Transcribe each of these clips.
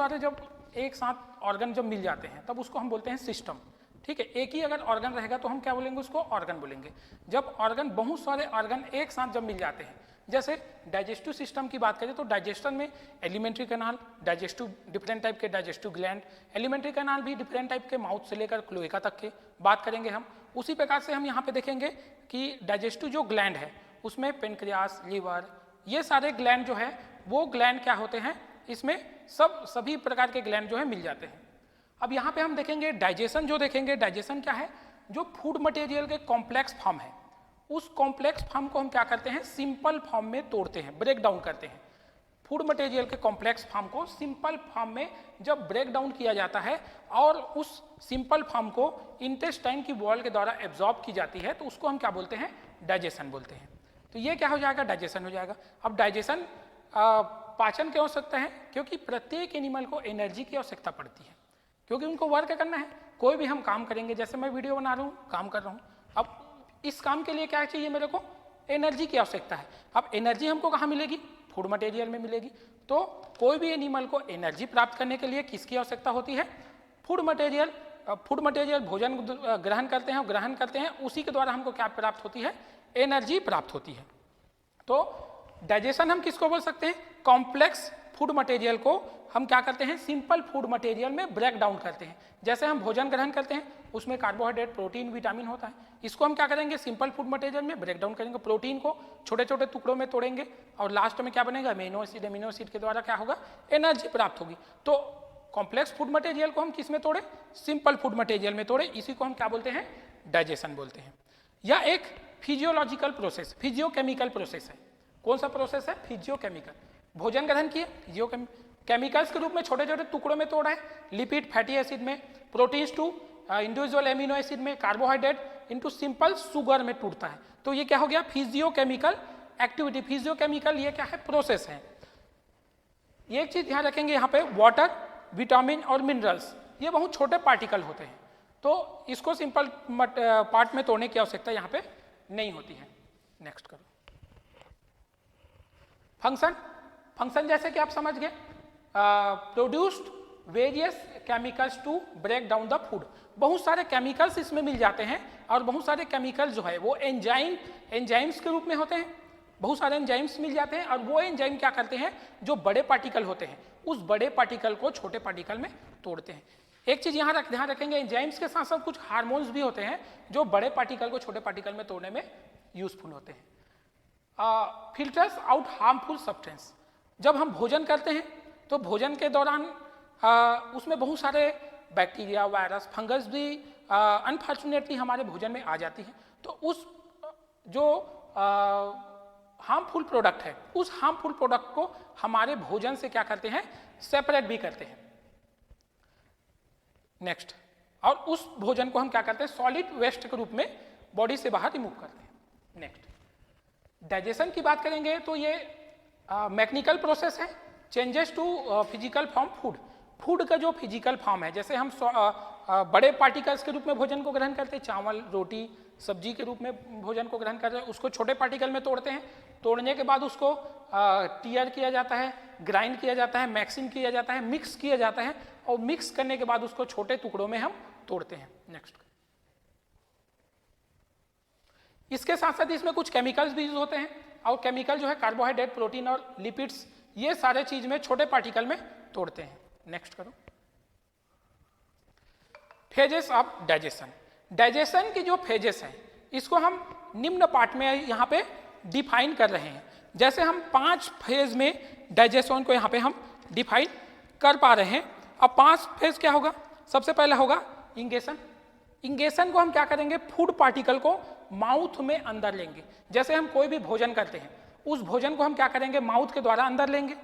सारे जब एक साथ ऑर्गन जब मिल जाते हैं तब उसको हम बोलते हैं सिस्टम। ठीक है, एक ही अगर ऑर्गन रहेगा तो हम क्या बोलेंगे, उसको ऑर्गन बोलेंगे। जब ऑर्गन, बहुत सारे ऑर्गन एक साथ जब मिल जाते हैं, जैसे डाइजेस्टिव सिस्टम की बात करें तो डाइजेशन में alimentary canal, digestive different type के डाइजेस्टिव ग्लैंड, एलिमेंट्री कैनाल भी डिफरेंट टाइप के, माउथ से लेकर क्लोएका तक के बात करेंगे हम। उसी प्रकार से हम यहाँ पे देखेंगे कि डाइजेस्टिव जो ग्लैंड है उसमें पेनक्रियास, लीवर, ये सारे ग्लैंड जो है वो ग्लैंड क्या होते हैं, इसमें सभी प्रकार के ग्लैंड जो है मिल जाते हैं। अब यहाँ पे हम देखेंगे डाइजेशन, जो देखेंगे डाइजेशन क्या है, जो फूड मटेरियल के कॉम्प्लेक्स फॉर्म है, उस कॉम्प्लेक्स फॉर्म को हम क्या करते हैं, सिंपल फॉर्म में तोड़ते हैं, ब्रेक डाउन करते हैं। फूड मटेरियल के कॉम्प्लेक्स फॉर्म को सिंपल फॉर्म में जब ब्रेक डाउन किया जाता है और उस सिंपल फॉर्म को इंटेस्टाइन की वॉल के द्वारा एब्जॉर्ब की जाती है तो उसको हम क्या बोलते हैं, डाइजेशन बोलते हैं। तो ये क्या हो जाएगा, डाइजेशन हो जाएगा। अब डाइजेशन पाचन की आवश्यकता है, क्योंकि प्रत्येक एनिमल को एनर्जी की आवश्यकता पड़ती है, क्योंकि उनको वर्क करना है। कोई भी हम काम करेंगे, जैसे मैं वीडियो बना रहा हूँ, काम कर रहा हूँ, अब इस काम के लिए क्या चाहिए, मेरे को एनर्जी की आवश्यकता है। अब एनर्जी हमको कहाँ मिलेगी, फूड मटेरियल में मिलेगी। तो कोई भी एनिमल को एनर्जी प्राप्त करने के लिए किसकी आवश्यकता होती है, फूड मटेरियल। फूड मटेरियल भोजन ग्रहण करते हैं, उसी के द्वारा हमको क्या प्राप्त होती है, एनर्जी प्राप्त होती है। तो डाइजेशन हम किसको बोल सकते हैं, कॉम्प्लेक्स फूड मटेरियल को हम क्या करते हैं, सिंपल फूड मटेरियल में ब्रेक डाउन करते हैं। जैसे हम भोजन ग्रहण करते हैं, उसमें कार्बोहाइड्रेट, प्रोटीन, विटामिन होता है, इसको हम क्या करेंगे, सिंपल फूड मटेरियल में ब्रेक डाउन करेंगे। प्रोटीन को छोटे छोटे टुकड़ों में तोड़ेंगे और लास्ट में क्या बनेगा, अमीनो एसिड। अमीनो एसिड के द्वारा क्या होगा, एनर्जी प्राप्त होगी। तो कॉम्प्लेक्स फूड मटेरियल को हम किस में तोड़े, सिंपल फूड मटेरियल में तोड़े, इसी को हम क्या बोलते हैं, डाइजेशन बोलते हैं। या एक फिजियोलॉजिकल प्रोसेस, फिजियोकेमिकल प्रोसेस है। कौन सा प्रोसेस है, फिजियोकेमिकल। भोजन ग्रहण किए, फिजियोकेमिकल्स के रूप में छोटे छोटे टुकड़ों में तोड़ा है, लिपिड फैटी एसिड में, proteins to individual amino acid में, कार्बोहाइड्रेट इनटू सिंपल शुगर में टूटता है। तो ये क्या हो गया, फिजियोकेमिकल एक्टिविटी। फिजियोकेमिकल ये क्या है, प्रोसेस है। ये एक चीज ध्यान रखेंगे, यहाँ पे वाटर, विटामिन और मिनरल्स, ये बहुत छोटे पार्टिकल होते हैं, तो इसको सिंपल पार्ट में तोड़ने की आवश्यकता यहाँ पे नहीं होती है। नेक्स्ट करो। फंक्शन जैसे कि आप समझ गए, produced various chemicals to break down the food. बहुत सारे केमिकल्स इसमें मिल जाते हैं और बहुत सारे केमिकल्स जो है वो एंजाइम्स के रूप में होते हैं। बहुत सारे एंजाइम्स मिल जाते हैं और वो एंजाइम क्या करते हैं, जो बड़े पार्टिकल होते हैं उस बड़े पार्टिकल को छोटे पार्टिकल में तोड़ते हैं। एक चीज यहाँ ध्यान रखेंगे, एंजाइम्स के साथ साथ कुछ हार्मोन्स भी होते हैं जो बड़े पार्टिकल को छोटे पार्टिकल में तोड़ने में यूजफुल होते हैं। Filters out harmful substance. जब हम भोजन करते हैं तो भोजन के दौरान उसमें बहुत सारे बैक्टीरिया, वायरस, फंगस भी अनफॉर्चुनेटली हमारे भोजन में आ जाती है। तो उस जो हार्मफुल प्रोडक्ट है, उस हार्मफुल प्रोडक्ट को हमारे भोजन से क्या करते हैं, सेपरेट भी करते हैं। नेक्स्ट, और उस भोजन को हम क्या करते हैं, सॉलिड वेस्ट के रूप में बॉडी से बाहर रिमूव करते हैं। नेक्स्ट, डाइजेशन की बात करेंगे तो ये मैकेनिकल प्रोसेस है, changes to physical form food का जो फिजिकल फॉर्म है, जैसे हम बड़े पार्टिकल्स के रूप में भोजन को ग्रहण करते हैं, चावल, रोटी, सब्जी के रूप में भोजन को ग्रहण करते हैं, उसको छोटे पार्टिकल में तोड़ते हैं। तोड़ने के बाद उसको टीयर किया जाता है, ग्राइंड किया जाता है, मैक्सिंग किया जाता है, मिक्स किया जाता है, और मिक्स करने के बाद उसको छोटे टुकड़ों में हम तोड़ते हैं। नेक्स्ट, इसके साथ साथ इसमें कुछ केमिकल्स भी यूज होते हैं, और केमिकल जो है कार्बोहाइड्रेट, प्रोटीन और लिपिड्स, ये सारे चीज में छोटे पार्टिकल में तोड़ते हैं। नेक्स्ट करो। Phases of digestion. डाइजेशन की जो फेजेस हैं इसको हम निम्न पार्ट में यहाँ पे डिफाइन कर रहे हैं। जैसे हम 5 फेज में डाइजेशन को यहाँ पे हम डिफाइन कर पा रहे हैं। अब 5 फेज क्या होगा, सबसे पहले होगा इंगेशन। इंगेशन को हम क्या करेंगे, फूड पार्टिकल को माउथ में अंदर लेंगे। जैसे हम कोई भी भोजन करते हैं, उस भोजन को हम क्या करेंगे, माउथ के द्वारा अंदर लेंगे।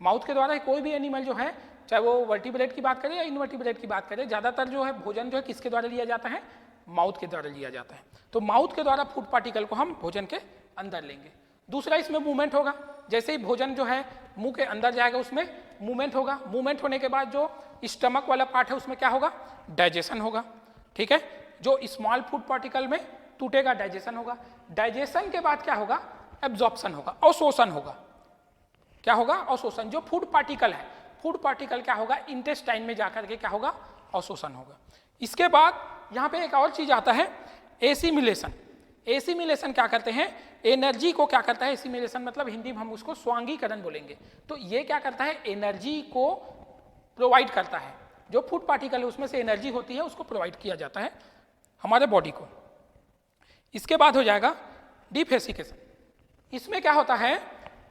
माउथ के द्वारा कोई भी एनिमल जो है, चाहे वो वर्टिब्रेट की बात करें या इनवर्टिब्रेट की बात करें, ज्यादातर जो है भोजन जो है किसके द्वारा लिया जाता है, माउथ के द्वारा लिया जाता है। तो माउथ के द्वारा फूड पार्टिकल को हम भोजन के अंदर लेंगे। दूसरा, इसमें मूवमेंट होगा। जैसे ही भोजन जो है मुंह के अंदर जाएगा उसमें मूवमेंट होगा। मूवमेंट होने के बाद जो स्टमक वाला पार्ट है उसमें क्या होगा, डाइजेशन होगा। ठीक है, जो स्मॉल फूड पार्टिकल में टूटेगा, डाइजेशन होगा। डाइजेशन के बाद क्या होगा, एब्जॉर्प्शन होगा, अवशोषण होगा। क्या होगा, अवशोषण। जो फूड पार्टिकल है, फूड पार्टिकल क्या होगा, इंटेस्टाइन में जाकर के क्या होगा, अवशोषण होगा। इसके बाद यहाँ पे एक और चीज आता है एसिमिलेशन। एसिमिलेशन क्या करते हैं, एनर्जी को क्या करता है, एसिमिलेशन मतलब हिंदी में हम उसको स्वांगीकरण बोलेंगे। तो ये क्या करता है, एनर्जी को प्रोवाइड करता है, जो फूड पार्टिकल है उसमें से एनर्जी होती है उसको प्रोवाइड किया जाता है हमारे बॉडी को। इसके बाद हो जाएगा डिफेसिकेशन। इसमें क्या होता है,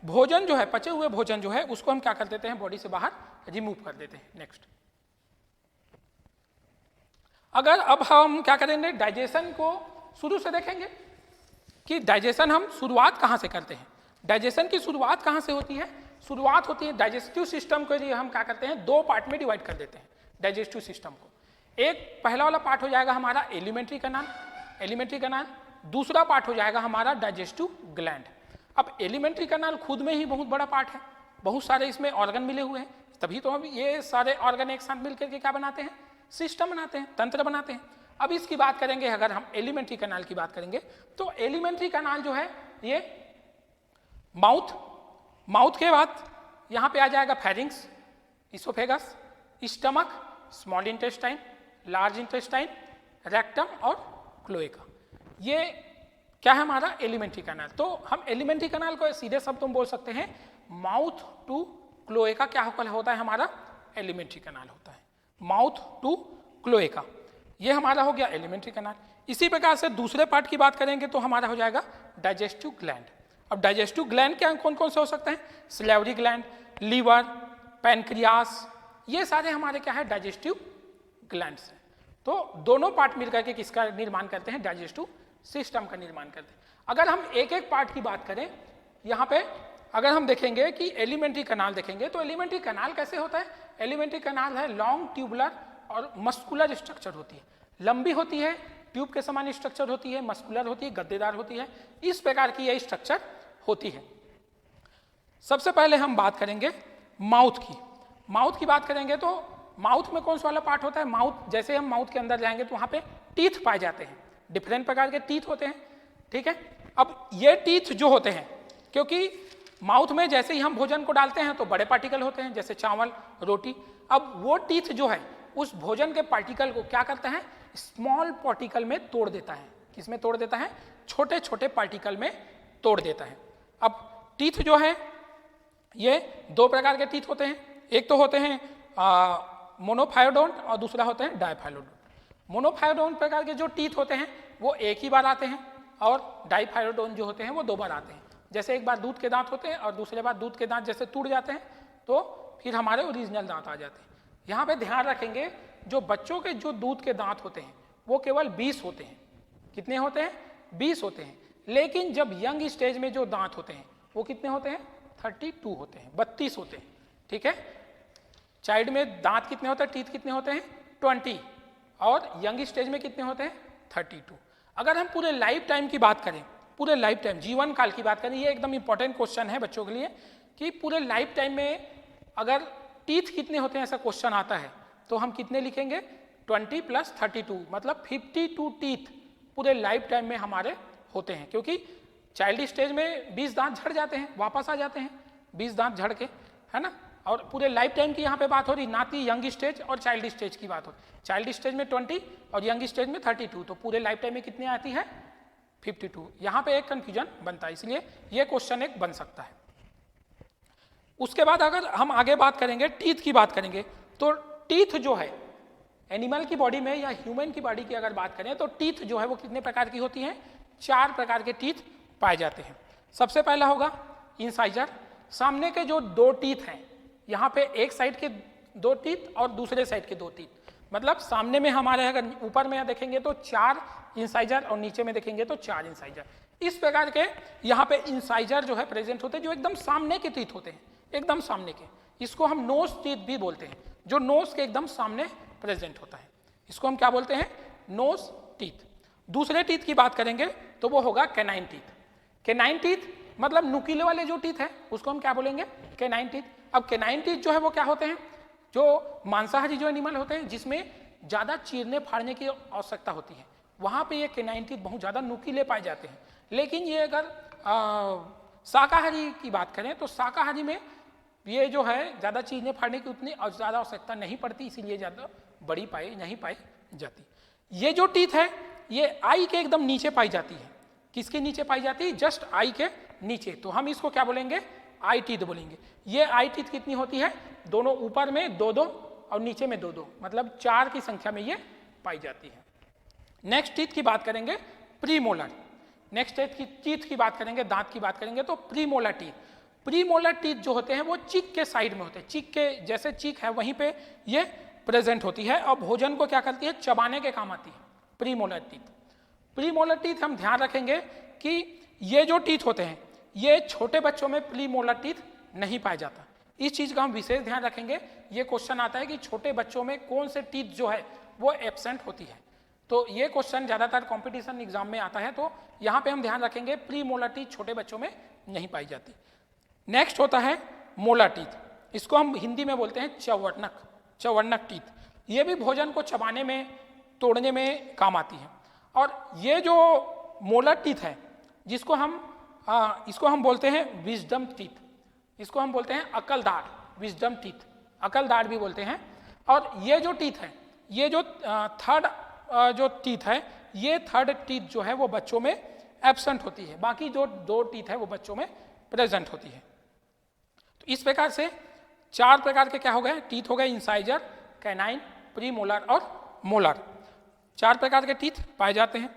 भोजन जो है, पचे हुए भोजन जो है उसको हम क्या कर देते हैं, बॉडी से बाहर रिमूव कर देते हैं। नेक्स्ट, अगर अब हम क्या करेंगे, डाइजेशन को शुरू से देखेंगे कि डाइजेशन हम शुरुआत कहाँ से करते हैं। डाइजेशन की शुरुआत कहाँ से होती है, शुरुआत होती है डाइजेस्टिव सिस्टम को हम क्या करते हैं, दो पार्ट में डिवाइड कर देते हैं डाइजेस्टिव सिस्टम को। एक पहला वाला पार्ट हो जाएगा हमारा एलिमेंट्री कैनाल, एलिमेंट्री कैनाल। दूसरा पार्ट हो जाएगा हमारा डाइजेस्टिव ग्लैंड। अब एलिमेंट्री कैनाल खुद में ही बहुत बड़ा पार्ट है, बहुत सारे इसमें ऑर्गन मिले हुए हैं, तभी तो हम ये सारे ऑर्गन एक साथ मिलकर के क्या बनाते हैं, सिस्टम बनाते हैं, तंत्र बनाते हैं। अब इसकी बात करेंगे, अगर हम एलिमेंट्री कैनाल की बात करेंगे तो एलिमेंट्री कैनाल जो है ये माउथ के बाद यहाँ पे आ जाएगा pharynx, oesophagus, stomach, small intestine, large intestine, rectum और क्लोएका। ये क्या है हमारा एलिमेंट्री कैनाल। तो हम एलिमेंट्री कैनाल को सीधे शब्दों में बोल सकते हैं, माउथ टू क्लोएका क्या होता है हमारा, एलिमेंट्री कैनाल होता है, माउथ टू क्लोएका। ये हमारा हो गया एलिमेंट्री कैनाल। इसी प्रकार से दूसरे पार्ट की बात करेंगे तो हमारा हो जाएगा डाइजेस्टिव ग्लैंड। अब डाइजेस्टिव ग्लैंड क्या कौन कौन से हो सकते हैं, सलेवरी ग्लैंड, लीवर, पैनक्रियास, ये सारे हमारे क्या है डाइजेस्टिव ग्लैंड्स हैं। तो दोनों पार्ट मिलकर के किसका निर्माण करते हैं, डाइजेस्टिव सिस्टम का निर्माण करते हैं। अगर हम एक एक पार्ट की बात करें, यहाँ पे अगर हम देखेंगे कि एलिमेंट्री कैनाल देखेंगे तो एलिमेंट्री कैनाल कैसे होता है, एलिमेंट्री कैनाल है लॉन्ग ट्यूबुलर और मस्कुलर स्ट्रक्चर होती है, लंबी होती है, ट्यूब के समान स्ट्रक्चर होती है, मस्कुलर होती है, गद्देदार होती है, इस प्रकार की यह स्ट्रक्चर होती है। सबसे पहले हम बात करेंगे माउथ की। माउथ की बात करेंगे तो माउथ में कौन सा वाला पार्ट होता है, माउथ जैसे हम माउथ के अंदर जाएंगे तो वहाँ पे टीथ पाए जाते हैं, डिफरेंट प्रकार के टीथ होते हैं, ठीक है। अब ये टीथ जो होते हैं, क्योंकि माउथ में जैसे ही हम भोजन को डालते हैं तो बड़े पार्टिकल होते हैं जैसे चावल, रोटी, अब वो टीथ जो है उस भोजन के पार्टिकल को क्या करता है, स्मॉल पार्टिकल में तोड़ देता है। किसमें तोड़ देता है, छोटे छोटे पार्टिकल में तोड़ देता है। अब टीथ जो है ये दो प्रकार के टीथ होते हैं, एक तो होते हैं मोनोफायोडोंट और दूसरा होते हैं डायफायोडोंट। मोनोफायोडोंट प्रकार के जो टीथ होते हैं वो एक ही बार आते हैं और डाइफायोडोंट जो होते हैं वो दो बार आते हैं। जैसे एक बार दूध के दांत होते हैं और दूसरे बार दूध के दांत जैसे टूट जाते हैं तो फिर हमारे ओरिजिनल दांत आ जाते हैं। यहाँ पे ध्यान रखेंगे, जो बच्चों के जो दूध के दांत होते हैं वो केवल 20 होते हैं। कितने होते हैं, 20 होते हैं। लेकिन जब यंग स्टेज में जो दांत होते हैं वो कितने होते हैं, 32 होते हैं, 32 होते हैं, ठीक है। चाइल्ड में दांत कितने होते हैं, टीथ कितने होते हैं, 20, और यंग स्टेज में कितने होते हैं, 32। अगर हम पूरे लाइफ टाइम की बात करें, पूरे लाइफ टाइम जीवन काल की बात करें, ये एकदम इंपॉर्टेंट क्वेश्चन है बच्चों के लिए कि पूरे लाइफ टाइम में अगर टीथ कितने होते हैं ऐसा क्वेश्चन आता है तो हम कितने लिखेंगे, 20 + 32 मतलब 52 टीथ पूरे लाइफ टाइम में हमारे होते हैं। क्योंकि चाइल्ड स्टेज में 20 दांत झड़ जाते हैं, वापस आ जाते हैं 20 दांत झड़ के, है ना। और पूरे लाइफ टाइम की यहाँ पे बात हो रही, ना कि यंग स्टेज और चाइल्ड स्टेज की बात हो रही। चाइल्ड स्टेज में 20 और यंग स्टेज में 32, तो पूरे लाइफ टाइम में कितनी आती है, 52। यहाँ पे एक कंफ्यूजन बनता है, इसलिए ये क्वेश्चन एक बन सकता है। उसके बाद अगर हम आगे बात करेंगे, टीथ की बात करेंगे, तो टीथ जो है एनिमल की बॉडी में या ह्यूमन की बॉडी की अगर बात करें तो टीथ जो है वो कितने प्रकार की होती हैं, 4 प्रकार के टीथ पाए जाते हैं। सबसे पहला होगा इंसाइजर, सामने के जो 2 टीथ हैं, यहाँ पे एक साइड के 2 टीथ और दूसरे साइड के 2 टीथ, मतलब सामने में हमारे अगर ऊपर में देखेंगे तो 4 इंसाइजर और नीचे में देखेंगे तो 4 इंसाइजर। इस प्रकार के यहाँ पे इंसाइजर जो है प्रेजेंट होते हैं, जो एकदम सामने के टीथ होते हैं, एकदम सामने के। इसको हम नोज टीथ भी बोलते हैं, जो नोज के एकदम सामने प्रेजेंट होता है, इसको हम क्या बोलते हैं, नोज टीथ। दूसरे टीथ की बात करेंगे तो वो होगा कैनाइन टीथ। कैनाइन टीथ मतलब नुकीले वाले जो टीथ है उसको हम क्या बोलेंगे, कैनाइन टीथ। अब कैनाइन टीथ जो है वो क्या होते हैं, जो मांसाहारी जो एनिमल होते हैं जिसमें ज़्यादा चीरने फाड़ने की आवश्यकता होती है, वहाँ पे ये कैनाइन टीथ बहुत ज़्यादा नुकीले पाए जाते हैं। लेकिन ये अगर शाकाहारी की बात करें तो शाकाहारी में ये जो है ज़्यादा चीज़ें फाड़ने की उतनी और ज़्यादा आवश्यकता नहीं पड़ती, इसीलिए ज़्यादा बड़ी नहीं पाई जाती। ये जो टीथ है ये आई के एकदम नीचे पाई जाती है। किसके नीचे पाई जाती है? जस्ट आई के नीचे। तो हम इसको क्या बोलेंगे? आई टीथ बोलेंगे। ये आई टीथ कितनी होती है? दोनों ऊपर में 2-2 और नीचे में 2-2, मतलब 4 की संख्या में ये पाई जाती है। नेक्स्ट टीथ की बात करेंगे प्रीमोलर। नेक्स्ट टीथ की बात करेंगे, दांत की बात करेंगे तो प्रीमोलर टीथ। प्रीमोलर टीथ जो होते हैं वो चीक के साइड में होते हैं, चीक के जैसे चीक है वहीं पे ये प्रेजेंट होती है और भोजन को क्या करती है? चबाने के काम आती है प्रीमोलर टीथ। प्रीमोलर टीथ हम ध्यान रखेंगे कि ये जो टीथ होते हैं ये छोटे बच्चों में प्रीमोलर टीथ नहीं पाया जाता। इस चीज का हम विशेष ध्यान रखेंगे। ये क्वेश्चन आता है कि छोटे बच्चों में कौन से टीथ जो है वो एब्सेंट होती है, तो ये क्वेश्चन ज्यादातर कंपटीशन एग्जाम में आता है, तो यहाँ पे हम ध्यान रखेंगे प्रीमोलर टीथ छोटे बच्चों में नहीं पाई जाती। नेक्स्ट होता है मोलर टीथ। इसको हम हिंदी में बोलते हैं चवर्णक, चवर्णक टीथ। ये भी भोजन को चबाने में, तोड़ने में काम आती है। और ये जो मोलर टीथ है जिसको हम बोलते हैं विजडम टीथ, इसको हम बोलते हैं अकलदार, विजडम टीथ, अकलदार भी बोलते हैं। और ये जो टीथ है, ये जो थर्ड जो टीथ है, ये थर्ड टीथ जो है वो बच्चों में एब्सेंट होती है, बाकी जो 2 टीथ है वो बच्चों में प्रेजेंट होती है। तो इस प्रकार से 4 प्रकार के क्या हो गए? टीथ हो गए, इंसाइजर, कैनाइन, प्रीमोलर और मोलर। 4 प्रकार के टीथ पाए जाते हैं।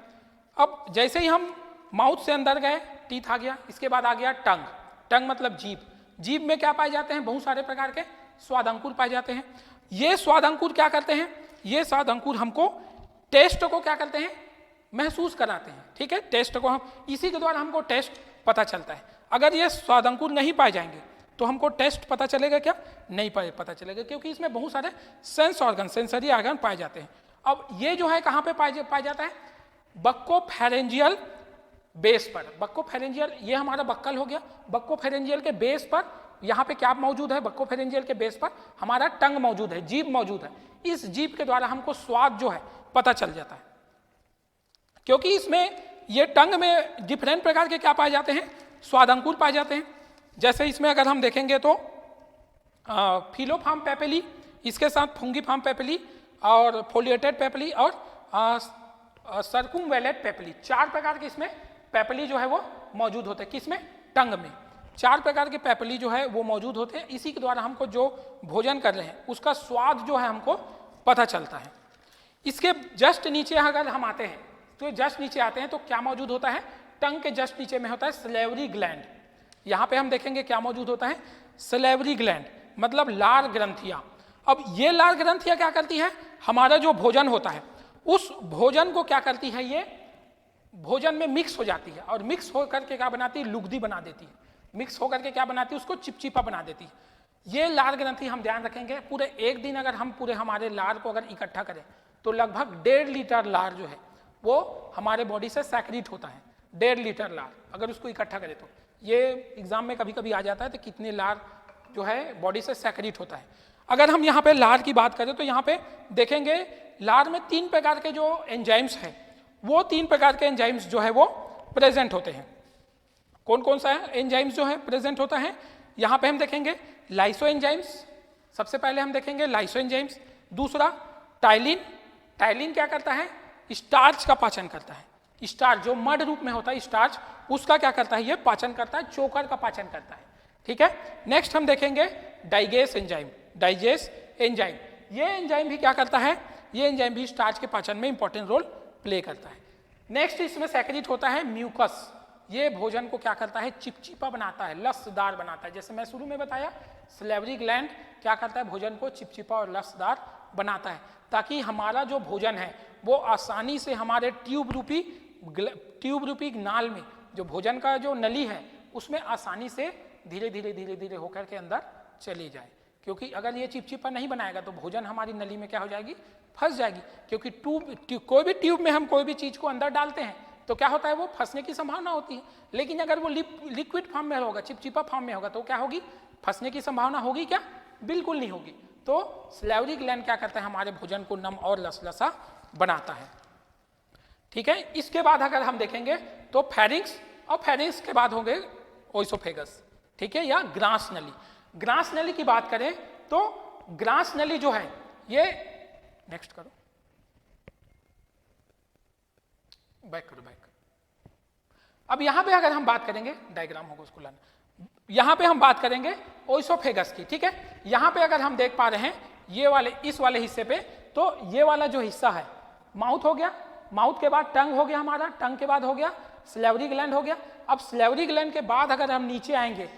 अब जैसे ही हम माउथ से अंदर गए टीथ आ गया, इसके बाद आ गया टंग। टंग मतलब जीभ। जीभ में क्या पाए जाते हैं? बहुत सारे प्रकार के स्वाद अंकुर पाए जाते हैं। ये स्वाद अंकुर क्या करते हैं? ये स्वाद अंकुर हमको टेस्ट को क्या करते हैं? महसूस कराते हैं। ठीक है, टेस्ट को हम इसी के द्वारा हमको टेस्ट पता चलता है। अगर ये स्वाद अंकुर नहीं पाए जाएंगे तो हमको टेस्ट पता चलेगा क्या? नहीं पता चलेगा, क्योंकि इसमें बहुत सारे सेंस ऑर्गन, सेंसरी ऑर्गन पाए जाते हैं। अब ये जो है कहाँ पे पाया जाता है? बक्कोफेरेंजियल बेस पर। बक्कोफेरेंजियल, ये हमारा बक्कल हो गया। बक्कोफेरेंजियल के बेस पर यहाँ पे क्या मौजूद है? बक्कोफेरेंजियल के बेस पर हमारा टंग मौजूद है, जीभ मौजूद है। इस जीभ के द्वारा हमको स्वाद जो है पता चल जाता है, क्योंकि इसमें ये टंग में डिफरेंट प्रकार के क्या पाए जाते हैं? स्वाद अंकुर पाए जाते हैं। जैसे इसमें अगर हम देखेंगे तो फिलोफार्म पेपेली, इसके साथ फुंगीफार्म पेपेली और फोलिएटेड पेपेली और सर्कुमवेलेट पेपेली, 4 प्रकार के इसमें पेपेली जो है वो मौजूद होते हैं। किसमें? टंग में 4 प्रकार के पेपेली जो है वो मौजूद होते हैं। इसी के द्वारा हमको जो भोजन कर रहे हैं उसका स्वाद जो है हमको पता चलता है। इसके जस्ट नीचे अगर हम आते हैं तो जस्ट नीचे आते हैं तो क्या मौजूद होता है? टंग के जस्ट नीचे में होता है सलेवरी ग्लैंड। यहाँ पे हम देखेंगे क्या मौजूद होता है? सलेवरी ग्लैंड, मतलब लार ग्रंथियाँ। अब ये लार ग्रंथियाँ क्या करती है? हमारा जो भोजन होता है उस भोजन को क्या करती है? ये भोजन में मिक्स हो जाती है और मिक्स होकर के क्या बनाती है? लुगदी बना देती है। मिक्स होकर के क्या बनाती है? उसको चिपचिपा बना देती है। ये लार ग्रंथि हम ध्यान रखेंगे, पूरे एक दिन अगर हम पूरे हमारे लार को अगर इकट्ठा करें तो लगभग 1.5 लीटर लार जो है वो हमारे बॉडी से सैक्रीट होता है। 1.5 लीटर लार अगर उसको इकट्ठा करें तो ये एग्जाम में कभी कभी आ जाता है, तो कितने लार जो है बॉडी से सैक्रीट होता है। अगर हम यहाँ पे लार की बात करें तो यहाँ पे देखेंगे लार में 3 प्रकार के जो एंजाइम्स हैं, वो 3 प्रकार के एंजाइम्स जो है वो प्रेजेंट होते हैं। कौन कौन सा एंजाइम्स जो है प्रेजेंट होता है? यहाँ पे हम देखेंगे लाइसो एंजाइम्स, सबसे पहले हम देखेंगे लाइसो एंजाइम्स। दूसरा टाइलिन। टाइलिन क्या करता है? स्टार्च का पाचन करता है। स्टार्च जो मड रूप में होता है स्टार्च, उसका क्या करता है? ये पाचन करता है, चोकर का पाचन करता है। ठीक है, नेक्स्ट हम देखेंगे डाइजेस्ट एंजाइम। डाइजेस्ट एंजाइम, ये एंजाइम भी क्या करता है? ये एंजाइम भी स्टार्च के पाचन में इंपॉर्टेंट रोल प्ले करता है। नेक्स्ट इसमें सेक्रेट होता है म्यूकस। ये भोजन को क्या करता है? चिपचिपा बनाता है, लसदार बनाता है। जैसे मैं शुरू में बताया, सलेवरी ग्लैंड क्या करता है? भोजन को चिपचिपा और लसदार बनाता है, ताकि हमारा जो भोजन है वो आसानी से हमारे ट्यूब रूपी नाल में, जो भोजन का जो नली है उसमें आसानी से धीरे धीरे होकर के अंदर चली जाए। क्योंकि अगर ये चिपचिपा नहीं बनाएगा तो भोजन हमारी नली में क्या हो जाएगी? फंस जाएगी। क्योंकि कोई भी ट्यूब में हम कोई भी चीज को अंदर डालते हैं तो क्या होता है? वो फंसने की संभावना होती है। लेकिन अगर वो लिक्विड फॉर्म में होगा, चिपचिपा फॉर्म में होगा, तो क्या होगी? फंसने की संभावना होगी क्या? बिल्कुल नहीं होगी। तो सलेवरी ग्लैंड क्या करता है? हमारे भोजन को नम और लसलसा बनाता है। ठीक है, इसके बाद अगर हम देखेंगे तो फेरिंक्स, और फेरिंक्स के बाद होंगे ओइसोफेगस। ठीक है, या ग्रास नली। ग्रास नली की बात करें तो ग्रास नली जो है ये, नेक्स्ट करो, बैक करो, बैक। अब यहां पे अगर हम बात करेंगे, डायग्राम होगा उसको लाना, यहां पे हम बात करेंगे ओइसोफेगस की, ठीक है। यहां पे अगर हम देख पा रहे हैं ये वाले, इस वाले हिस्से पे, तो ये वाला जो हिस्सा है माउथ हो गया, माउथ के बाद टंग हो गया हमारा, टंग के बाद हो गया स्लेवरी ग्लैंड हो गया। अब स्लेवरी ग्लैंड के बाद अगर हम नीचे आएंगे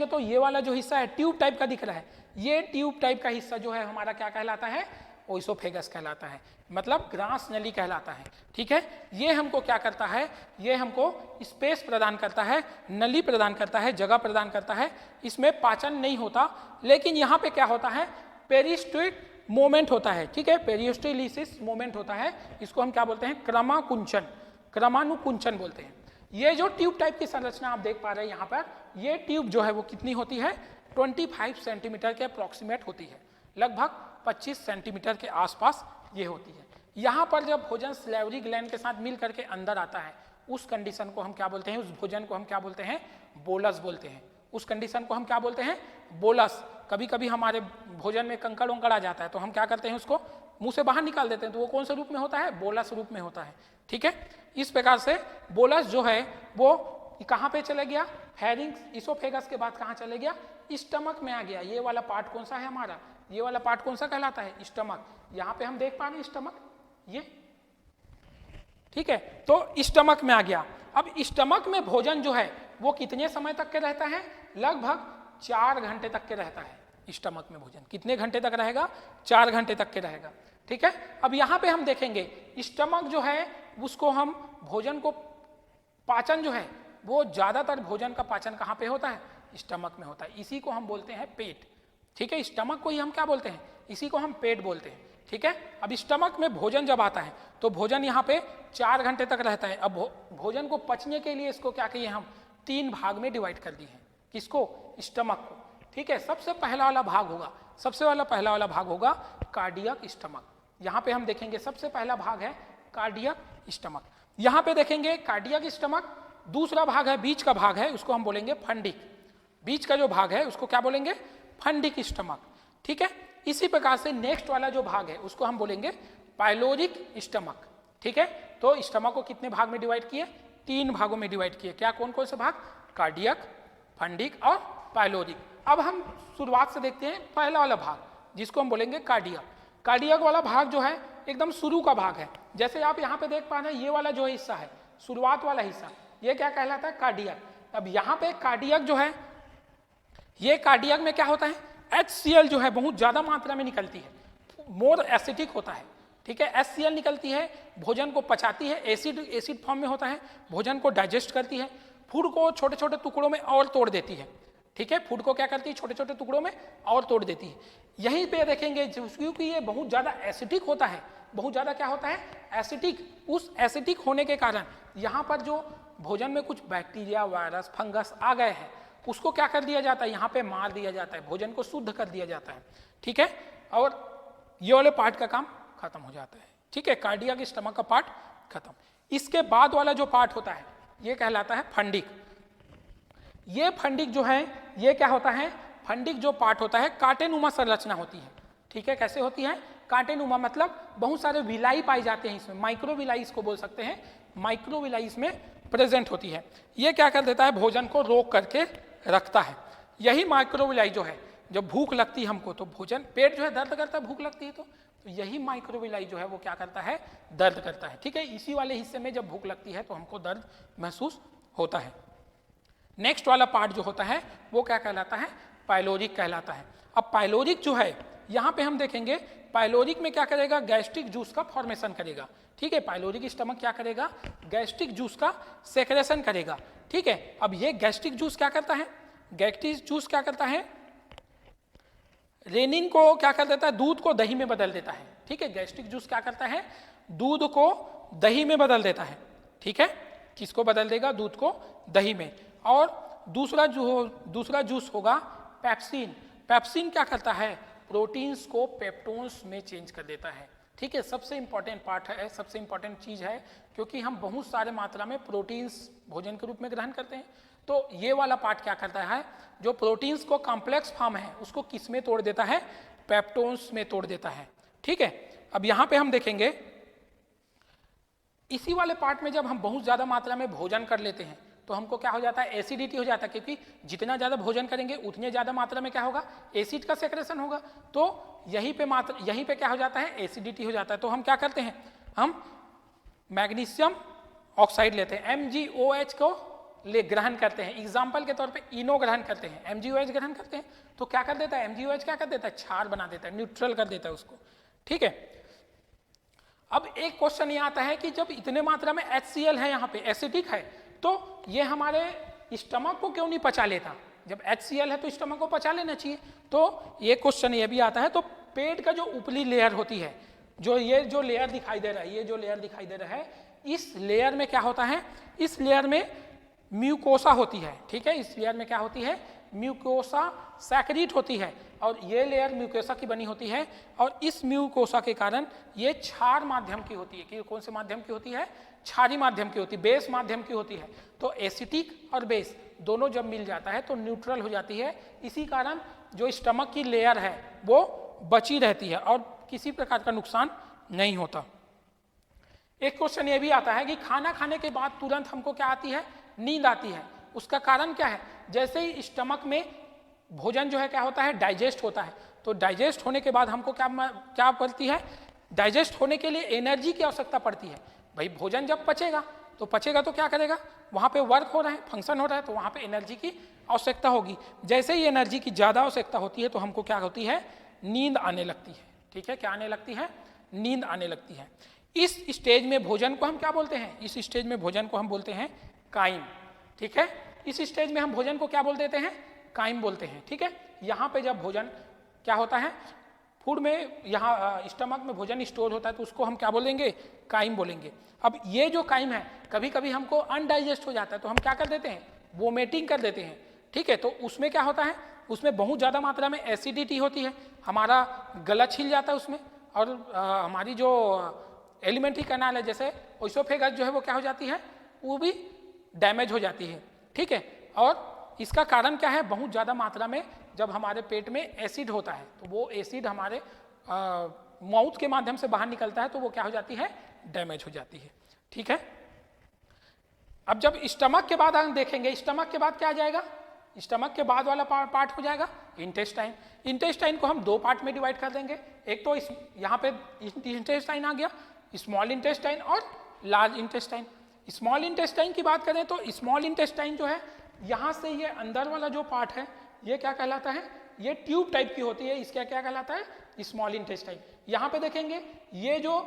तो ये वाला जो हिस्सा है ट्यूब टाइप का दिख रहा है, ये ट्यूब टाइप का हिस्सा जो है हमारा क्या कहलाता है, ओइसोफेगस कहलाता है, मतलब ग्रास नली कहलाता है, ठीक है। ये हमको क्या करता है, ये हमको स्पेस प्रदान करता है, नली प्रदान करता है, जगह प्रदान करता है, इसमें पाचन नहीं होता, लेकिन यहाँ पे क्या होता है, पेरिस्टोइड मोमेंट होता है, ठीक है, पेरिस्टोलिसिस मोमेंट होता है, इसको हम क्या बोलते हैं, क्रमाकुंचन, क्रमानुकुंचन बोलते हैं। ये जो ट्यूब टाइप की संरचना आप देख पा रहे हैं यहाँ पर, ये ट्यूब जो है वो कितनी होती है, 25 सेंटीमीटर के अप्रोक्सीमेट होती है, लगभग 25 सेंटीमीटर के आसपास ये होती है। यहाँ पर जब भोजन स्लेवरी ग्लैंड के साथ मिल करके अंदर आता है, उस कंडीशन को हम क्या बोलते हैं, उस भोजन को हम क्या बोलते हैं, बोलस बोलते हैं। उस कंडीशन को हम क्या बोलते हैं, बोलस। कभी कभी हमारे भोजन में कंकड़ उंकड़ आ जाता है तो हम क्या करते हैं, उसको मुंह से बाहर निकाल देते हैं, तो वो कौन से रूप में होता है, बोलस रूप में होता है, ठीक है। इस प्रकार से बोलस जो है वो कहाँ पे चले गया, फेरिंग्स, इसोफेगस के बाद कहाँ चले गया, स्टमक में आ गया। ये वाला पार्ट कौन सा है हमारा, ये वाला पार्ट कौन सा कहलाता है, स्टमक। यहाँ पे हम देख पा रहे हैं स्टमक, ये, ठीक है, तो स्टमक में आ गया। अब स्टमक में भोजन जो है वो कितने समय तक के रहता है, लगभग 4 घंटे तक के रहता है। स्टमक में भोजन कितने घंटे तक रहेगा, 4 घंटे तक के रहेगा, ठीक है। अब यहाँ पे हम देखेंगे स्टमक जो है उसको हम भोजन को, पाचन जो है वो ज्यादातर भोजन का पाचन कहाँ पे होता है, स्टमक में होता है, इसी को हम बोलते हैं पेट, ठीक है। स्टमक को ही हम क्या बोलते हैं, इसी को हम पेट बोलते हैं, ठीक है। अब स्टमक में भोजन जब आता है तो भोजन यहाँ पे 4 घंटे तक रहता है। अब भोजन को पचने के लिए इसको क्या किए हम, 3 भाग में डिवाइड कर दिए हैं, किसको, स्टमक को, ठीक है। सबसे पहला वाला भाग होगा, पहला वाला भाग होगा कार्डियक स्टमक। यहाँ पे हम देखेंगे सबसे पहला भाग है कार्डियक स्टमक। यहाँ पे देखेंगे कार्डियक स्टमक। दूसरा भाग है, बीच का भाग है, उसको हम बोलेंगे फंडिक। बीच का जो भाग है उसको क्या बोलेंगे, फंडिक स्टमक, ठीक है। इसी प्रकार से नेक्स्ट वाला जो भाग है उसको हम बोलेंगे पाइलोरिक स्टमक, ठीक है। तो स्टमक को कितने भाग में डिवाइड किए, 3 भागों में डिवाइड किए। क्या, कौन कौन से भाग, कार्डियक, फंडिक और पाइलोरिक। अब हम शुरुआत से देखते हैं पहला वाला भाग, जिसको हम बोलेंगे कार्डियक। कार्डियक वाला भाग जो है एकदम शुरू का भाग है। जैसे आप यहाँ पे देख पा रहे हैं, ये वाला जो हिस्सा है, शुरुआत वाला हिस्सा, ये क्या कहलाता है, कार्डियक। अब यहाँ पे कार्डियक जो है, ये कार्डियक में क्या होता है, HCl जो है बहुत ज्यादा मात्रा में निकलती है, मोर एसिडिक होता है, ठीक है। HCl निकलती है, भोजन को पचाती है, एसिड फॉर्म में होता है, भोजन को डाइजेस्ट करती है, फूड को छोटे छोटे टुकड़ों में और तोड़ देती है, ठीक है। फूड को क्या करती है, छोटे छोटे टुकड़ों में और तोड़ देती है। यहीं पे देखेंगे क्योंकि ये बहुत ज्यादा एसिडिक होता है, बहुत ज्यादा क्या होता है, एसिडिक। उस एसिडिक होने के कारण यहाँ पर जो भोजन में कुछ बैक्टीरिया, वायरस, फंगस आ गए हैं, उसको क्या कर दिया जाता है, यहाँ पे मार दिया जाता है, भोजन को शुद्ध कर दिया जाता है, ठीक है। और ये वाले पार्ट का काम खत्म हो जाता है, ठीक है। कार्डियक स्टमक का पार्ट खत्म। इसके बाद वाला जो पार्ट होता है ये कहलाता है फंडिक। ये फंडिक जो है, ये क्या होता है, फंडिक जो पार्ट होता है कांटेनुमा संरचना होती है, ठीक है। कैसे होती है, कांटेनुमा, मतलब बहुत सारे विलाई पाई जाते हैं इसमें, माइक्रोविलाई इसको बोल सकते हैं, माइक्रोविलाई इसमें प्रेजेंट होती है। ये क्या कर देता है, भोजन को रोक करके रखता है। यही माइक्रोविलाई जो है, जब भूख लगती है हमको तो भोजन, पेट जो है दर्द करता है, भूख लगती है तो यही माइक्रोविलाई जो है वो क्या करता है, दर्द करता है, ठीक है। इसी वाले हिस्से में जब भूख लगती है तो हमको दर्द महसूस होता है। नेक्स्ट वाला पार्ट जो होता है वो क्या कहलाता है, पाइलोरिक कहलाता है। अब पाइलोरिक जो है, यहाँ पे हम देखेंगे पाइलोरिक में क्या करेगा, गैस्ट्रिक जूस का फॉर्मेशन करेगा, ठीक है। पाइलोरिक स्टमक क्या करेगा, गैस्ट्रिक जूस का सेक्रेशन करेगा, ठीक है। अब ये गैस्ट्रिक जूस क्या करता है, गैस्ट्रिक जूस क्या करता है, रेनिन को क्या कर देता है, दूध को दही में बदल देता है, ठीक है। गैस्ट्रिक जूस क्या करता है, दूध को दही में बदल देता है, ठीक है। किसको बदल देगा, दूध को दही में। और दूसरा जूस होगा पेप्सिन। पेप्सिन क्या करता है, प्रोटीन्स को पेप्टोन्स में चेंज कर देता है, ठीक है। सबसे इंपॉर्टेंट पार्ट है, सबसे इंपॉर्टेंट चीज है, क्योंकि हम बहुत सारे मात्रा में प्रोटीन्स भोजन के रूप में ग्रहण करते हैं, तो ये वाला पार्ट क्या करता है, जो प्रोटीन्स को कॉम्प्लेक्स फॉर्म है उसको किस में तोड़ देता है, पेप्टोन्स में तोड़ देता है। ठीक है, अब यहाँ पे हम देखेंगे इसी वाले पार्ट में जब हम बहुत ज़्यादा मात्रा में भोजन कर लेते हैं तो हमको क्या हो जाता है, एसिडिटी हो जाता है, क्योंकि जितना ज़्यादा भोजन करेंगे उतने ज़्यादा मात्रा में क्या होगा, एसिड का सेक्रेशन होगा। तो यहीं पे क्या हो जाता है, एसिडिटी हो जाता है। तो हम क्या करते हैं, हम मैग्नीशियम ऑक्साइड लेते हैं, MgOH को ग्रहण करते हैं। एग्जाम्पल के तौर पे इनो ग्रहण करते हैं, MgOH ग्रहण करते हैं, तो क्या कर देता है, MgOH क्या कर देता है, क्षार बना देता है, न्यूट्रल कर देता है उसको। ठीक है, अब एक क्वेश्चन ये आता है कि जब इतने मात्रा में HCl है, यहाँ पे एसिडिक है, तो ये हमारे स्टमक को क्यों नहीं पचा लेता, जब HCl है तो स्टमक को पचा लेना चाहिए। तो ये क्वेश्चन ये भी आता है। तो पेट का जो ऊपरी लेयर होती है, ये जो लेयर दिखाई दे रहा है, ये जो लेयर दिखाई दे रहा है, इस लेयर में क्या होता है, इस लेयर में म्यूकोसा होती है। ठीक है, इस लेयर में क्या होती है, म्यूकोसा सैक्रीट होती है, और ये लेयर म्यूकोसा की बनी होती है, और इस म्यूकोसा के कारण ये क्षार माध्यम की होती है। कि कौन से माध्यम की होती है, क्षारी माध्यम की होती है, बेस माध्यम की होती है। तो एसिटिक और बेस दोनों जब मिल जाता है तो न्यूट्रल हो जाती है। इसी कारण जो स्टमक की लेयर है वो बची रहती है और किसी प्रकार का नुकसान नहीं होता। एक क्वेश्चन ये भी आता है कि खाना खाने के बाद तुरंत हमको क्या आती है, नींद आती है। उसका कारण क्या है, जैसे ही स्टमक में भोजन जो है क्या होता है, डाइजेस्ट होता है, तो डाइजेस्ट होने के बाद हमको क्या पड़ती है, डाइजेस्ट होने के लिए एनर्जी की आवश्यकता पड़ती है। भाई भोजन जब पचेगा तो क्या करेगा, वहाँ पे वर्क हो रहा है, फंक्शन हो रहा है, तो वहाँ पे एनर्जी की आवश्यकता होगी। जैसे ही एनर्जी की ज़्यादा आवश्यकता होती है तो हमको क्या होती है, नींद आने लगती है। ठीक है, क्या आने लगती है, नींद आने लगती है। इस स्टेज में भोजन को हम क्या बोलते हैं, इस स्टेज में भोजन को हम बोलते हैं काइम। ठीक है, इस स्टेज में हम भोजन को क्या बोल देते हैं, काइम बोलते हैं। ठीक है, यहाँ पे जब भोजन क्या होता है, फूड में यहाँ स्टमक में भोजन स्टोर होता है तो उसको हम क्या बोलेंगे, काइम बोलेंगे। अब ये जो काइम है कभी कभी हमको अनडाइजेस्ट हो जाता है तो हम क्या कर देते हैं, वोमिटिंग कर देते हैं। ठीक है, तो उसमें क्या होता है, उसमें बहुत ज़्यादा मात्रा में एसिडिटी होती है, हमारा गला छिल जाता है उसमें, और हमारी जो एलिमेंट्री कैनाल है जैसे ओइसोफेगस जो है वो क्या हो जाती है, वो भी डैमेज हो जाती है। ठीक है, और इसका कारण क्या है, बहुत ज़्यादा मात्रा में जब हमारे पेट में एसिड होता है तो वो एसिड हमारे माउथ के माध्यम से बाहर निकलता है तो वो क्या हो जाती है, डैमेज हो जाती है। ठीक है, अब जब स्टमक के बाद हम देखेंगे, स्टमक के बाद क्या आ जाएगा, स्टमक के बाद वाला पार्ट हो जाएगा इंटेस्टाइन। इंटेस्टाइन को हम दो पार्ट में डिवाइड कर देंगे, एक तो यहाँ पे इंटेस्टाइन आ गया, स्मॉल इंटेस्टाइन और लार्ज इंटेस्टाइन। स्मॉल इंटेस्टाइन की बात करें तो स्मॉल इंटेस्टाइन जो है, यहाँ से ये अंदर वाला जो पार्ट है ये क्या कहलाता है, ये ट्यूब टाइप की होती है, इसका क्या कहलाता है, स्मॉल इंटेस्टाइन। यहाँ पे देखेंगे ये जो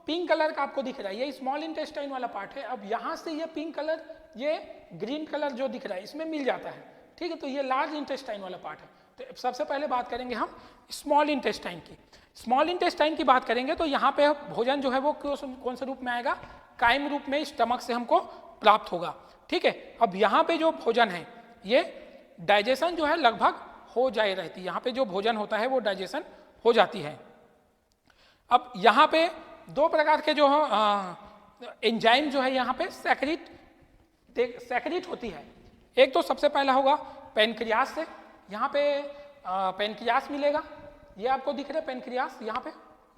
पिंक कलर का आपको दिख रहा है ये स्मॉल इंटेस्टाइन वाला पार्ट है। अब यहाँ से ये पिंक कलर, ये ग्रीन कलर जो दिख रहा है इसमें मिल जाता है। ठीक है, तो ये लार्ज इंटेस्टाइन वाला पार्ट है। तो सबसे पहले बात करेंगे हम स्मॉल इंटेस्टाइन की। स्मॉल इंटेस्टाइन की बात करेंगे तो यहाँ पे भोजन जो है वो कौन से रूप में आएगा, कायम रूप में स्टमक से हमको प्राप्त होगा। ठीक है, अब यहाँ पे जो भोजन है ये डाइजेशन जो है लगभग हो जाए रहती है, यहाँ पे जो भोजन होता है वो डाइजेशन हो जाती है। अब यहाँ पे दो प्रकार के जो एंजाइम जो है यहाँ पे सैक्रीट होती है। एक तो सबसे पहला होगा पेनक्रियास से, यहाँ पे पेनक्रियास मिलेगा, ये आपको दिख रहा है पेनक्रियास, यहाँ पे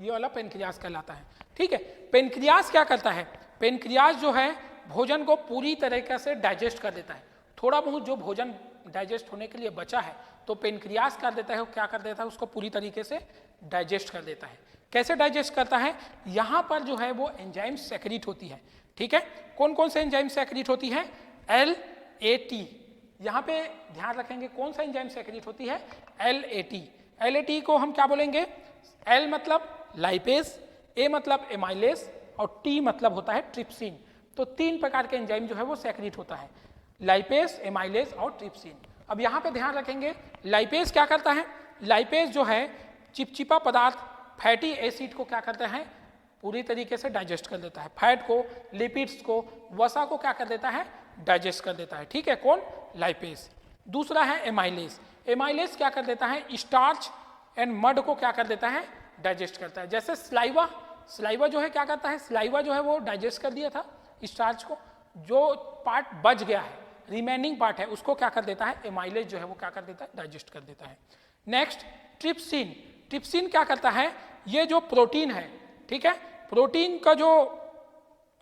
ये वाला पेनक्रियास कहलाता है। ठीक है, पेनक्रियास क्या करता है, पेनक्रियास जो है भोजन को पूरी तरीके से डाइजेस्ट कर देता है। थोड़ा बहुत जो भोजन डाइजेस्ट होने के लिए बचा है तो पेनक्रियास कर देता है, क्या कर देता है, उसको पूरी तरीके से डाइजेस्ट कर देता है। कैसे डाइजेस्ट करता है, यहाँ पर जो है वो एंजाइम सेक्रीट होती है। ठीक है, कौन कौन से एंजाइम सेक्रीट होती है, LAT, यहाँ पे ध्यान रखेंगे कौन सा एंजाइम सेक्रीट होती है, LAT। LAT को हम क्या बोलेंगे, L मतलब लाइपेज, A मतलब एमाइलेज और T मतलब होता है ट्रिप्सिन। तो तीन प्रकार के एंजाइम जो है वो सेक्रीट होता है, लाइपेज, एमाइलेज और ट्रिप्सिन। अब यहाँ पे ध्यान रखेंगे लाइपेज क्या करता है, लाइपेज जो है चिपचिपा पदार्थ फैटी एसिड को क्या करता है, पूरी तरीके से डाइजेस्ट कर देता है। फैट को, लिपिड्स को, वसा को क्या कर देता है, डाइजेस्ट कर देता है। ठीक है, कौन, लाइपेज। दूसरा है एमाइलेज। एमाइलेज क्या कर देता है, स्टार्च एंड मड को क्या कर देता है, डाइजेस्ट करता है। जैसे स्लाइवा जो है क्या करता है, स्लाइवा जो है वो डाइजेस्ट कर दिया था स्टार्च को, जो पार्ट बच गया है रिमेनिंग पार्ट है उसको क्या कर देता है, एमाइलेज जो है वो क्या कर देता है, डाइजेस्ट कर देता है। नेक्स्ट ट्रिप्सिन, ट्रिप्सिन क्या करता है, ये जो प्रोटीन है, ठीक है, प्रोटीन का जो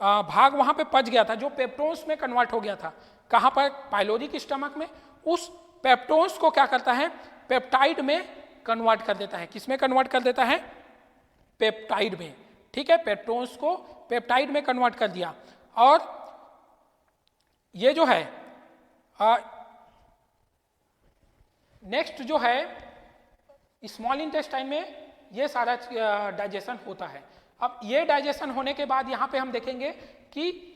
भाग वहां पे पच गया था, जो पेप्टोन्स में कन्वर्ट हो गया था, कहां पर, पाइलोरी स्टमक में, उस पेप्टोन्स को क्या करता है, पेप्टाइड में कन्वर्ट कर देता है। किस में कन्वर्ट कर देता है, पेप्टाइड में, ठीक है, पेप्टोन्स को पेप्टाइड में कन्वर्ट कर दिया। और ये जो है नेक्स्ट जो है स्मॉल इंटेस्टाइन में ये सारा डाइजेशन होता है। अब ये डाइजेशन होने के बाद यहाँ पे हम देखेंगे कि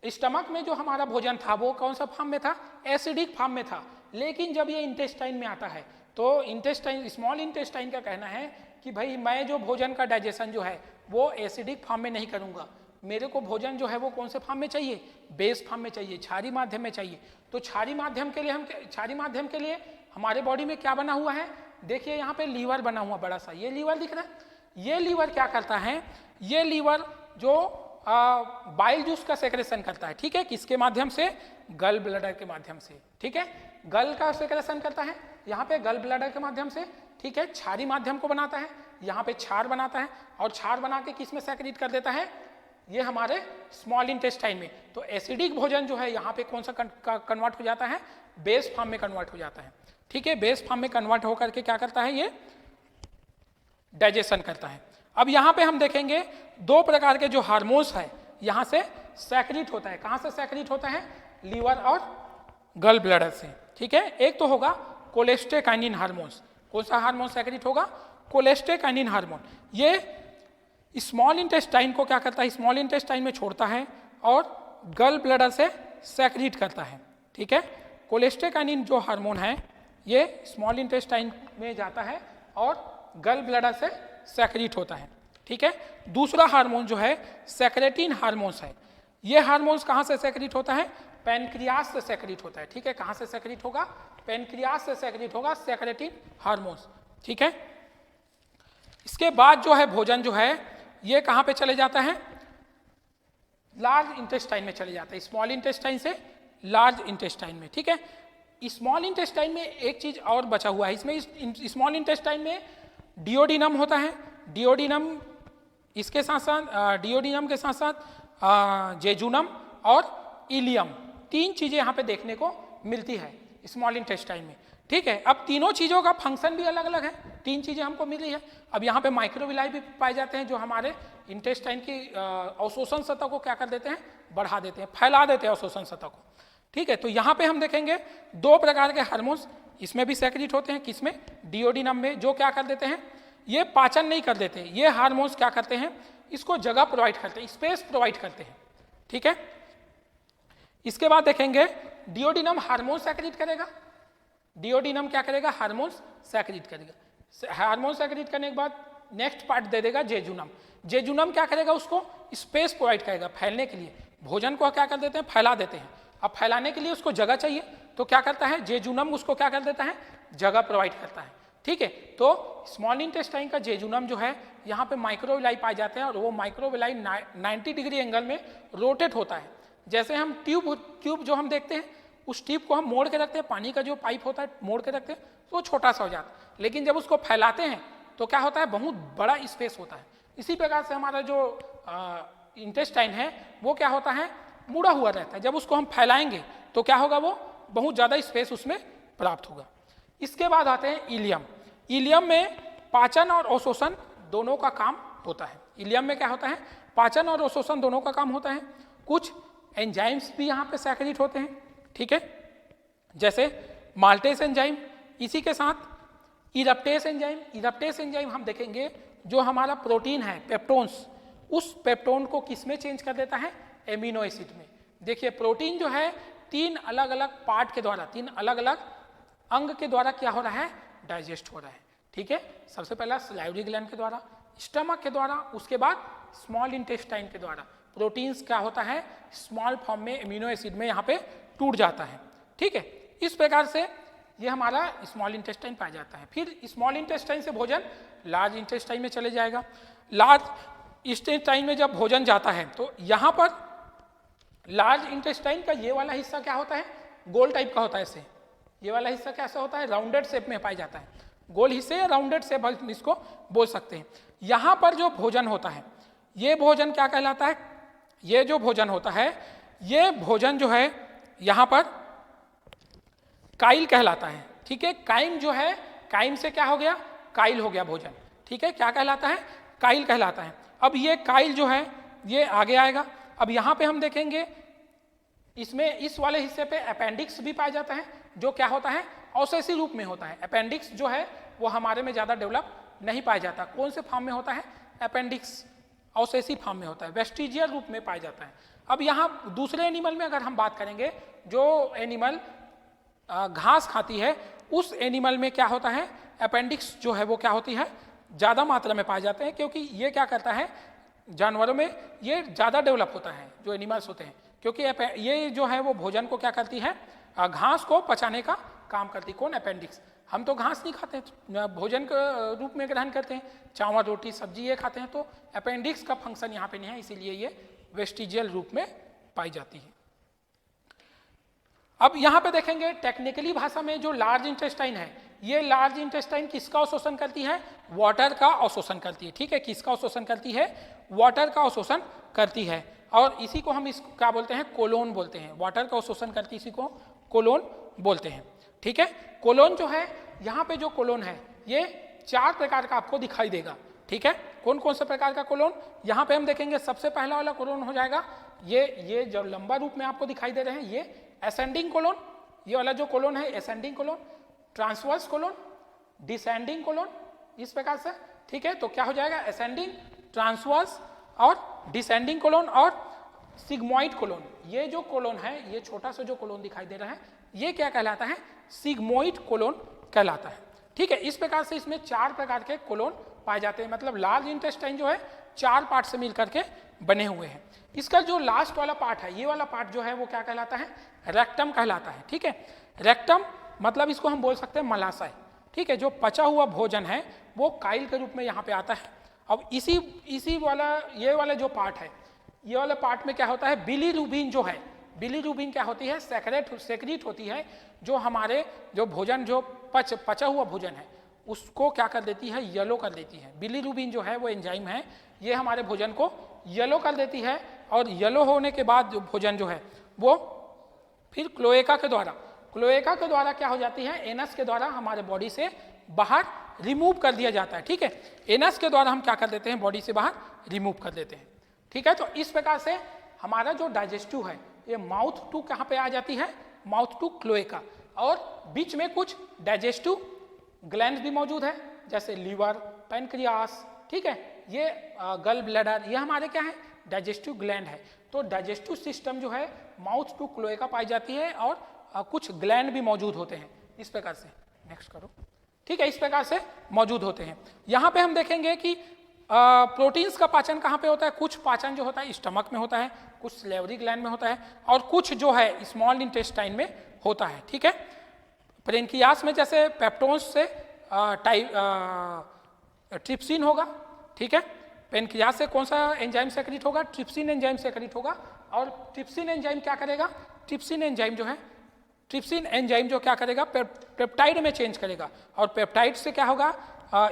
स्टमक में जो हमारा भोजन था वो कौन सा फॉर्म में था, एसिडिक फॉर्म में था। लेकिन जब ये इंटेस्टाइन में आता है तो इंटेस्टाइन, स्मॉल इंटेस्टाइन का कहना है कि भाई मैं जो भोजन का डाइजेशन जो है वो एसिडिक फॉर्म में नहीं करूँगा, मेरे को भोजन जो है वो कौन से फॉर्म में चाहिए, बेस फॉर्म में चाहिए, क्षारीय माध्यम में चाहिए। तो क्षारीय माध्यम के लिए हमारे बॉडी में क्या बना हुआ है, देखिए यहाँ पे लीवर बना हुआ बड़ा सा, ये लीवर दिख रहा है। ये लीवर क्या करता है, ये लीवर जो बाइल जूस का सेक्रेशन करता है, ठीक है, किसके माध्यम से, गल ब्लैडर के माध्यम से, ठीक है, गल का सेक्रेशन करता है यहाँ पे गल ब्लैडर के माध्यम से, ठीक है, क्षारीय माध्यम को बनाता है, यहाँ पे क्षार बनाता है और क्षार बना के किस में सेक्रेट कर देता है, ये हमारे स्मॉल इंटेस्टाइन में। तो एसिडिक भोजन जो है यहाँ पे कौन सा कन्वर्ट हो जाता है, बेस फॉर्म में कन्वर्ट हो जाता है, ठीक है, बेस फॉर्म में कन्वर्ट होकर के क्या करता है, ये डाइजेशन करता है। अब यहाँ पे हम देखेंगे दो प्रकार के जो हार्मोन्स है यहाँ से सेक्रेट होता है, कहाँ से सेक्रेट होता है, लीवर और गल ब्लैडर से, ठीक है। एक तो होगा कोलेस्टेकाइनिन हार्मोन्स, कौन सा हार्मोन सेक्रेट होगा, कोलेस्टेकाइनिन हार्मोन। ये स्मॉल इंटेस्टाइन को क्या करता है, स्मॉल इंटेस्टाइन में छोड़ता है और गल ब्लैडर से सेक्रेट करता है, ठीक है। कोलेस्टेकाइनिन जो हार्मोन है ये स्मॉल इंटेस्टाइन में जाता है और गल ब्लैडर से सेक्रेट होता है, ठीक है। दूसरा हार्मोन जो है सेक्रेटिन हार्मोन्स है, ये हार्मोन्स कहाँ से सेक्रेट होता है, पैनक्रियास से सेक्रेट होता है, ठीक है, कहाँ से सेक्रेट होगा, पैनक्रियास से सेक्रेट होगा सेक्रेटिन हार्मोन्स, ठीक है। इसके बाद जो है भोजन जो है ये कहाँ पे चले जाता है, लार्ज इंटेस्टाइन में चले जाता है, स्मॉल इंटेस्टाइन से लार्ज इंटेस्टाइन में, ठीक है। स्मॉल इंटेस्टाइन में एक चीज और बचा हुआ है, इसमें स्मॉल इंटेस्टाइन में डिओडिनम होता है, डिओडिनम इसके साथ साथ डिओडिनम के साथ साथ जेजुनम और इलियम, तीन चीजें यहाँ पे देखने को मिलती है स्मॉल इंटेस्टाइन में, ठीक है। अब तीनों चीजों का फंक्शन भी अलग अलग है, तीन चीजें हमको मिली है। अब यहाँ पे माइक्रोविलाई भी पाए जाते हैं जो हमारे इंटेस्टाइन की अवशोषण सतह को क्या कर देते हैं, बढ़ा देते हैं, फैला देते हैं अवशोषण सतह को, ठीक है। तो यहाँ पे हम देखेंगे दो प्रकार के हार्मोन्स इसमें भी सेक्रेट होते हैं, किसमें, डिओडिनम में, जो क्या कर देते हैं, ये पाचन नहीं कर देते, ये हार्मोन्स क्या करते हैं, इसको जगह प्रोवाइड करते हैं, स्पेस प्रोवाइड करते हैं, ठीक है। इसके बाद देखेंगे डिओडिनम हार्मोन सेक्रेट करेगा, डिओडिनम क्या करेगा, हार्मोन्स सेक्रेट करेगा, हार्मोन सेक्रेट करने के बाद नेक्स्ट पार्ट दे देगा जेजुनम, जेजुनम क्या करेगा, उसको स्पेस प्रोवाइड करेगा फैलने के लिए, भोजन को क्या कर देते हैं, फैला देते हैं। अब फैलाने के लिए उसको जगह चाहिए तो क्या करता है, जेजुनम उसको क्या कर देता है, जगह प्रोवाइड करता है, ठीक है। तो स्मॉल इंटेस्टाइन का जेजुनम जो है यहाँ पे माइक्रोविलाई पाए जाते हैं और वो माइक्रोविलाई 90 डिग्री एंगल में रोटेट होता है। जैसे हम ट्यूब जो हम देखते हैं उस ट्यूब को हम मोड़ के रखते हैं, पानी का जो पाइप होता है मोड़ के रखते हैं तो वो छोटा सा हो जाता है, लेकिन जब उसको फैलाते हैं तो क्या होता है, बहुत बड़ा स्पेस होता है। इसी प्रकार से हमारा जो इंटेस्टाइन है वो क्या होता है, मुड़ा हुआ रहता है, जब उसको हम फैलाएंगे तो क्या होगा, वो बहुत ज़्यादा स्पेस उसमें प्राप्त होगा। इसके बाद आते हैं इलियम, इलियम में पाचन और अवशोषण दोनों का काम होता है। इलियम में क्या होता है, पाचन और अवशोषण दोनों का काम होता है। कुछ एंजाइम्स भी यहाँ पे सेक्रेट होते हैं, ठीक है, जैसे माल्टेस एंजाइम, इसी के साथ इरप्टेस एंजाइम। इरप्टेस एंजाइम हम देखेंगे जो हमारा प्रोटीन है पेप्टोन्स, उस पेप्टोन को किस में चेंज कर देता है, एमिनो एसिड में। देखिए प्रोटीन जो है तीन अलग अलग पार्ट के द्वारा, तीन अलग अलग अंग के द्वारा क्या हो रहा है, डाइजेस्ट हो रहा है, ठीक है। सबसे पहला सलाइवरी ग्लैंड के द्वारा, स्टमक के द्वारा, उसके बाद स्मॉल इंटेस्टाइन के द्वारा। प्रोटीन्स क्या होता है, स्मॉल फॉर्म में एमिनो एसिड में यहाँ पे टूट जाता है, ठीक है। इस प्रकार से ये हमारा स्मॉल इंटेस्टाइन पाया जाता है। फिर स्मॉल इंटेस्टाइन से भोजन लार्ज इंटेस्टाइन में चले जाएगा। लार्ज इंटेस्टाइन में जब भोजन जाता है तो यहाँ पर लार्ज इंटेस्टाइन का ये वाला हिस्सा क्या होता है, गोल टाइप का होता है ऐसे, ये वाला हिस्सा कैसा होता है, राउंडेड शेप में पाया जाता है, गोल हिस्से या राउंडेड शेप इसको बोल सकते हैं। यहाँ पर जो भोजन होता है, ये भोजन क्या कहलाता है, ये जो भोजन होता है, ये भोजन जो है यहाँ पर काइल कहलाता है, ठीक है। काइम जो है, काइम से क्या हो गया, काइल हो गया भोजन, ठीक है। क्या कहलाता है, काइल कहलाता है। अब ये काइल जो है ये आगे आएगा। अब यहाँ पे हम देखेंगे इसमें इस वाले हिस्से पे अपेंडिक्स भी पाया जाता है, जो क्या होता है, अवशेषी रूप में होता है। अपेंडिक्स जो है वो हमारे में ज़्यादा डेवलप नहीं पाया जाता। कौन से फॉर्म में होता है, अपेंडिक्स अवशेषी फॉर्म में होता है, वेस्टिजियल रूप में पाया जाता है। अब यहाँ दूसरे एनिमल में अगर हम बात करेंगे, जो एनिमल घास खाती है, उस एनिमल में क्या होता है, अपेंडिक्स जो है वो क्या होती है, ज़्यादा मात्रा में पाए जाते हैं, क्योंकि ये क्या करता है, जानवरों में ये ज़्यादा डेवलप होता है जो एनिमल्स होते हैं, क्योंकि ये जो है वो भोजन को क्या करती है, घास को पचाने का काम करती। कौन, अपेंडिक्स। हम तो घास नहीं खाते, भोजन के रूप में ग्रहण करते हैं, चावल रोटी सब्जी ये खाते हैं, तो अपेंडिक्स का फंक्शन यहाँ पे नहीं है, इसीलिए ये वेस्टिजियल रूप में पाई जाती है। अब यहाँ पे देखेंगे टेक्निकली भाषा में जो लार्ज इंटेस्टाइन है, ये लार्ज इंटेस्टाइन किसका अवशोषण करती है, वाटर का अवशोषण करती है, ठीक है। किसका अवशोषण करती है, वाटर का अवशोषण करती है, और इसी को हम इसको क्या बोलते हैं, कोलोन बोलते हैं। वाटर का अवशोषण करती इसी को कोलोन बोलते हैं, ठीक है। कोलोन जो है, यहाँ पे जो कोलोन है ये 4 प्रकार का आपको दिखाई देगा, ठीक है। कौन कौन से प्रकार का कोलोन, यहाँ पे हम देखेंगे। सबसे पहला वाला कोलोन हो जाएगा ये जो लंबा रूप में आपको दिखाई दे रहे हैं, ये असेंडिंग कोलोन, ये वाला जो कोलोन है ascending colon, transverse colon, descending colon, इस प्रकार से, ठीक है। तो क्या हो जाएगा, असेंडिंग, ट्रांसवर्स और डिसेंडिंग कोलोन और सिग्मोइड कोलोन। ये जो कोलोन है, ये छोटा सा जो कोलोन दिखाई दे रहा है, ये क्या कहलाता है, सिग्मोइड कोलोन कहलाता है, ठीक है। इस प्रकार से इसमें 4 प्रकार के कोलोन पाए जाते हैं, मतलब लार्ज इंटेस्टाइन जो है 4 पार्ट से मिलकर के बने हुए हैं। इसका जो लास्ट वाला पार्ट है, ये वाला पार्ट जो है वो क्या कहलाता है, रेक्टम कहलाता है, ठीक है। रेक्टम मतलब इसको हम बोल सकते हैं मलाशय, ठीक है। जो पचा हुआ भोजन है वो काइल के रूप में यहाँ पे आता है। अब इसी वाला ये वाला जो पार्ट है, ये वाला पार्ट में क्या होता है, बिलीरुबिन जो है, बिलीरुबिन क्या होती है, सेक्रेट होती है, जो हमारे जो भोजन जो पचा हुआ भोजन है उसको क्या कर देती है, येलो कर देती है। बिलीरुबिन जो है वो एंजाइम है, ये हमारे भोजन को येलो कर देती है, और येलो होने के बाद जो भोजन जो है वो फिर क्लोएका के द्वारा क्या हो जाती है, एनस के द्वारा हमारे बॉडी से बाहर रिमूव कर दिया जाता है, ठीक है। एनस के द्वारा हम क्या कर देते हैं, बॉडी से बाहर रिमूव कर देते हैं, ठीक है। तो इस प्रकार से हमारा जो डाइजेस्टिव है, ये माउथ टू कहाँ पे आ जाती है, माउथ टू क्लोएका, और बीच में कुछ डाइजेस्टिव ग्लैंड भी मौजूद है, जैसे लीवर, पैनक्रियास, ठीक है। ये गल ब्लैडर, ये हमारे क्या है, डाइजेस्टिव ग्लैंड है। तो डाइजेस्टिव सिस्टम जो है माउथ टू क्लोएका पाई जाती है, और कुछ ग्लैंड भी मौजूद होते हैं, इस प्रकार से। नेक्स्ट करो, ठीक है। इस प्रकार से मौजूद होते हैं। यहाँ पे हम देखेंगे कि प्रोटीन्स का पाचन कहाँ पे होता है, कुछ पाचन जो होता है स्टमक में होता है, कुछ सलेवरी ग्लैंड में होता है, और कुछ जो है स्मॉल इंटेस्टाइन में होता है, ठीक है। पेनक्रियास में जैसे पेप्टोन्स से ट्रिप्सिन होगा, ठीक है। पेनक्रियास से कौन सा एंजाइम सेक्रेट होगा, ट्रिप्सिन एंजाइम सेक्रेट होगा, और ट्रिप्सिन एंजाइम क्या करेगा, ट्रिप्सिन एंजाइम जो क्या करेगा, पेप्टाइड में चेंज करेगा, और पेप्टाइड से क्या होगा,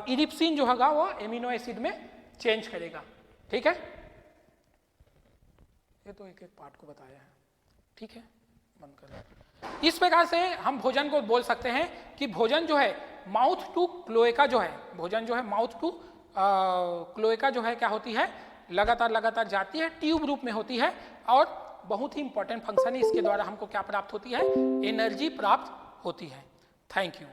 इरिप्सिन जो होगा वो एमिनो एसिड में चेंज करेगा, ठीक है। ये तो एक एक पार्ट को बताया है, ठीक है, बंद कर। इस प्रकार से हम भोजन को बोल सकते हैं कि भोजन जो है माउथ टू क्लोएका जो है, भोजन जो है माउथ टू क्लोएका जो है क्या होती है, लगातार जाती है, ट्यूब रूप में होती है, और बहुत ही इंपॉर्टेंट फंक्शन है, इसके द्वारा हमको क्या प्राप्त होती है, एनर्जी प्राप्त होती है। Thank you.